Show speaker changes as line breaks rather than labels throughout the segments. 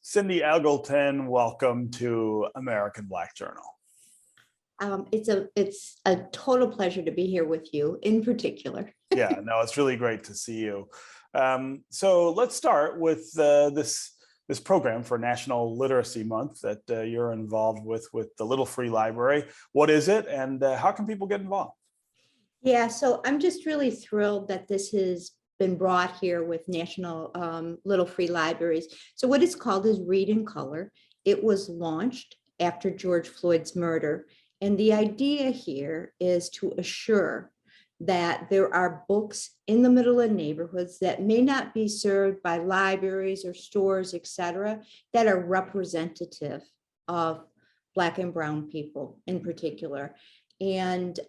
Cindy Eggleton, welcome to American Black Journal.
It's a total pleasure to be here with you in particular.
Yeah, no, it's really great to see you. So let's start with this program for National Literacy Month that you're involved with the Little Free Library. What is it, and how can people get involved?
Yeah, so I'm just really thrilled that this has been brought here with National Little Free Libraries. So what it's called is Read in Color. It was launched after George Floyd's murder. And the idea here is to assure that there are books in the middle of neighborhoods that may not be served by libraries or stores, et cetera, that are representative of Black and Brown people in particular. And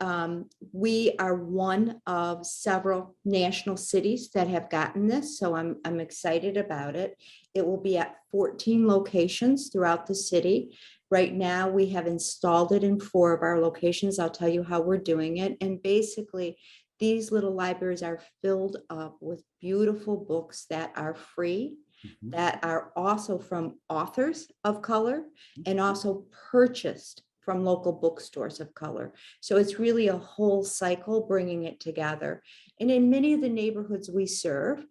we are one of several national cities that have gotten this, so I'm excited about it. It will be at 14 locations throughout the city. Right now, we have installed it in 4 of our locations. I'll tell you how we're doing it. And basically, these little libraries are filled up with beautiful books that are free, that are also from authors of color, and also purchased from local bookstores of color. So it's really a whole cycle bringing it together. And in many of the neighborhoods we serve,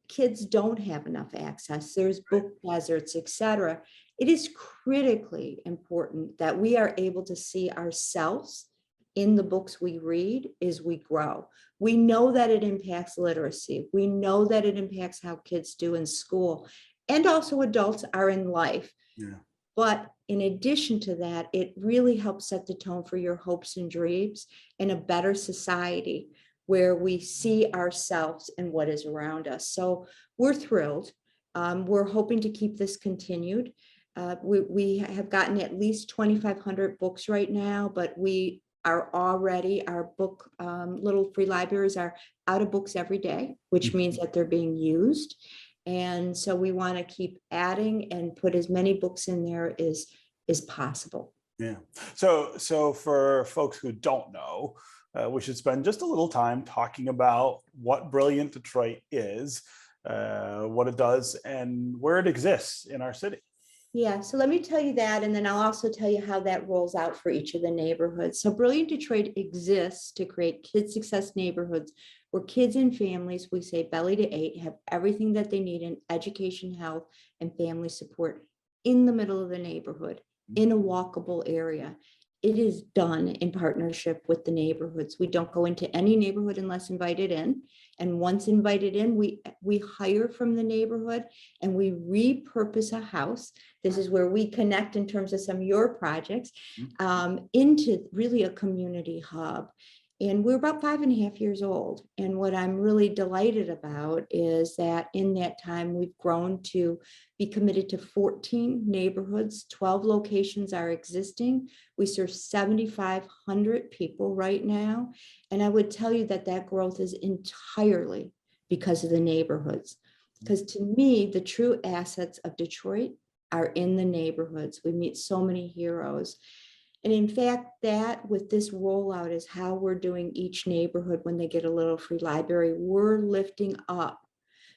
kids don't have enough access. There's book deserts, et cetera. It is critically important that we are able to see ourselves in the books we read as we grow. We know that it impacts literacy. We know that it impacts how kids do in school, and also adults are in life.
Yeah.
But in addition to that, it really helps set the tone for your hopes and dreams in a better society where we see ourselves in what is around us. So we're thrilled. We're hoping to keep this continued. We have gotten at least 2,500 books right now, but we are already, our book, Little Free Libraries are out of books every day, which means that they're being used. And so we want to keep adding and put as many books in there as possible.
Yeah. So for folks who don't know, we should spend just a little time talking about what Brilliant Detroit is, what it does, and where it exists in our city.
Yeah, so let me tell you that, and then I'll also tell you how that rolls out for each of the neighborhoods. So Brilliant Detroit exists to create kid success neighborhoods where kids and families, we say belly to 8, have everything that they need in education, health, and family support in the middle of the neighborhood, in a walkable area. It is done in partnership with the neighborhoods. We don't go into any neighborhood unless invited in. And once invited in, we hire from the neighborhood and we repurpose a house. This is where we connect in terms of some of your projects into really a community hub. And we're about 5.5 years old. And what I'm really delighted about is that in that time, we've grown to be committed to 14 neighborhoods. 12 locations are existing. We serve 7,500 people right now. And I would tell you that that growth is entirely because of the neighborhoods. Because to me, the true assets of Detroit are in the neighborhoods. We meet so many heroes. And in fact, that with this rollout is how we're doing each neighborhood when they get a Little Free Library. We're lifting up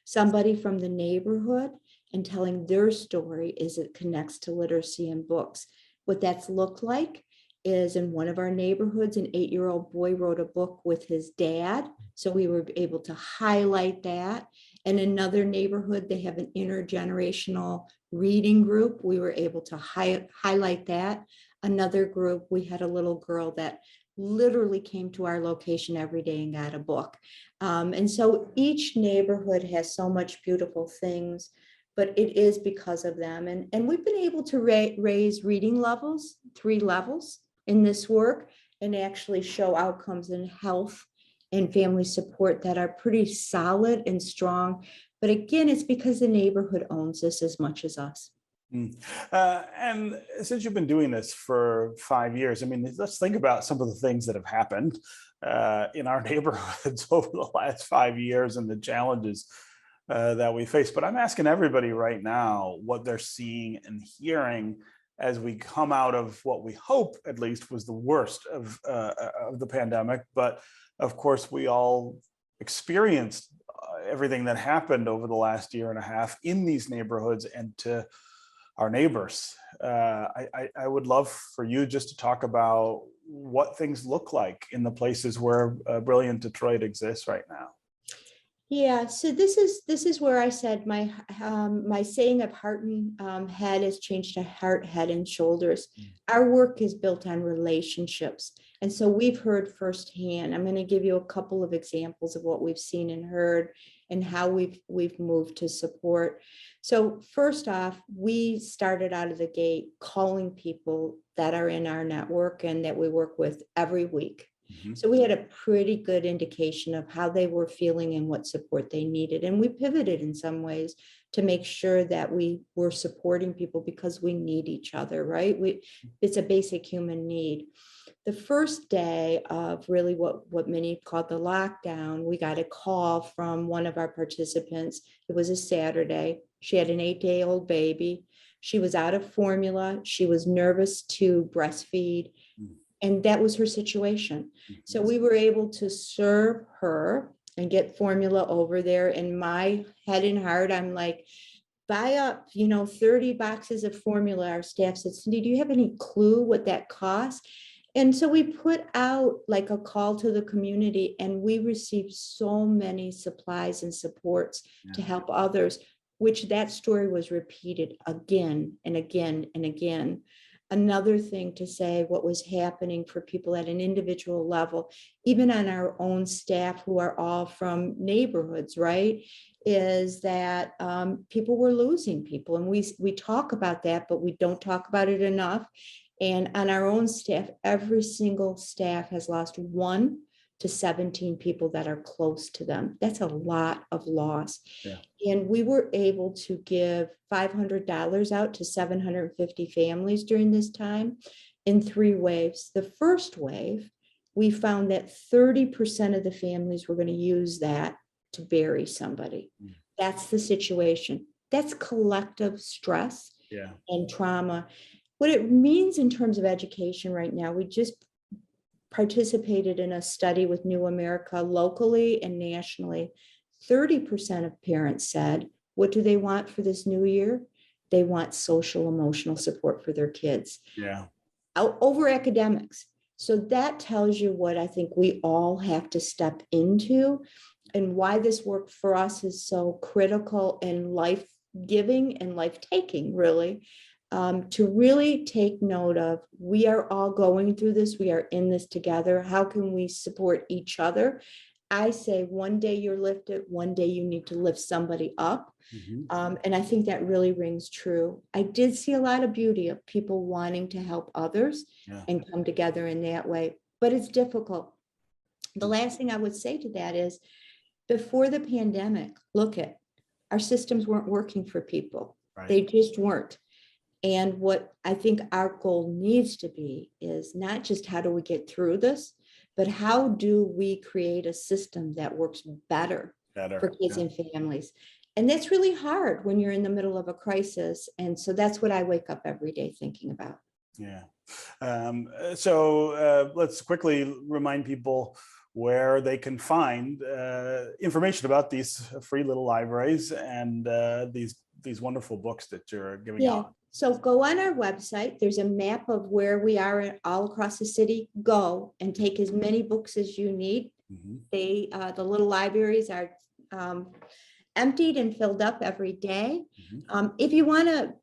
somebody from the neighborhood and telling their story as it connects to literacy and books. What that's looked like is in one of our neighborhoods, an 8-year-old boy wrote a book with his dad. So we were able to highlight that. In another neighborhood, they have an intergenerational reading group. We were able to highlight that. Another group, we had a little girl that literally came to our location every day and got a book. And so each neighborhood has so much beautiful things, but it is because of them. And we've been able to raise reading levels, 3 levels in this work, and actually show outcomes in health and family support that are pretty solid and strong. But again, it's because the neighborhood owns this as much as us.
And since you've been doing this for 5 years, I mean, let's think about some of the things that have happened in our neighborhoods over the last 5 years and the challenges that we face. But I'm asking everybody right now what they're seeing and hearing as we come out of what we hope at least was the worst of the pandemic. But of course, we all experienced everything that happened over the last year and a half in these neighborhoods and to our neighbors. I would love for you just to talk about what things look like in the places where Brilliant Detroit exists right now.
Yeah, so this is where I said my saying of heart and head has changed to heart, head, and shoulders. Our work is built on relationships, and so we've heard firsthand. I'm going to give you a couple of examples of what we've seen and heard, and how we've moved to support. So first off, we started out of the gate calling people that are in our network and that we work with every week. So we had a pretty good indication of how they were feeling and what support they needed. And we pivoted in some ways to make sure that we were supporting people because we need each other, right? It's a basic human need. The first day of really what many called the lockdown, we got a call from one of our participants. It was a Saturday. She had an 8-day-old baby. She was out of formula. She was nervous to breastfeed. And that was her situation. So we were able to serve her and get formula over there. In my head and heart, I'm like, buy up, 30 boxes of formula. Our staff said, Cindy, do you have any clue what that costs? And so we put out like a call to the community, and we received so many supplies and supports to help others, which that story was repeated again and again and again. Another thing to say, what was happening for people at an individual level, even on our own staff who are all from neighborhoods, right, is that people were losing people. And we talk about that, but we don't talk about it enough. And on our own staff, every single staff has lost 1 to 17 people that are close to them. That's a lot of loss. Yeah. And we were able to give $500 out to 750 families during this time in 3 waves. The first wave, we found that 30% of the families were going to use that to bury somebody. That's the situation. That's collective stress and trauma. What it means in terms of education right now, we just participated in a study with New America locally and nationally. 30% of parents said, what do they want for this new year? They want social emotional support for their kids. Yeah. Over academics. So that tells you what I think we all have to step into, and why this work for us is so critical and life-giving and life-taking, really. To really take note of, we are all going through this. We are in this together. How can we support each other? I say one day you're lifted, one day you need to lift somebody up. And I think that really rings true. I did see a lot of beauty of people wanting to help others and come together in that way, but it's difficult. The last thing I would say to that is, before the pandemic, look at, our systems weren't working for people. Right. They just weren't. And what I think our goal needs to be is not just how do we get through this, but how do we create a system that works better for kids and families. And that's really hard when you're in the middle of a crisis. And so that's what I wake up every day thinking about. Yeah.
So let's quickly remind people where they can find information about these free little libraries and these wonderful books that you're giving out.
So go on our website. There's a map of where we are all across the city. Go and take as many books as you need. The little libraries are emptied and filled up every day. If you want to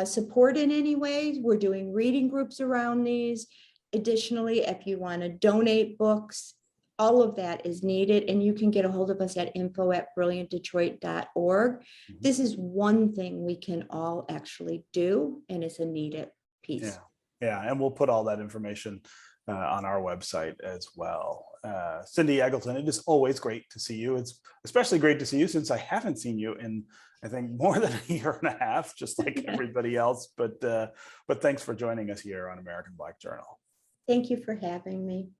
support in any way, we're doing reading groups around these. Additionally, if you want to donate books, all of that is needed, and you can get a hold of us at info@brilliantdetroit.org. This is one thing we can all actually do, and it's a needed piece.
Yeah, and we'll put all that information on our website as well. Cindy Eggleton, it is always great to see you. It's especially great to see you since I haven't seen you in, I think, more than a year and a half, just like everybody else. But thanks for joining us here on American Black Journal.
Thank you for having me.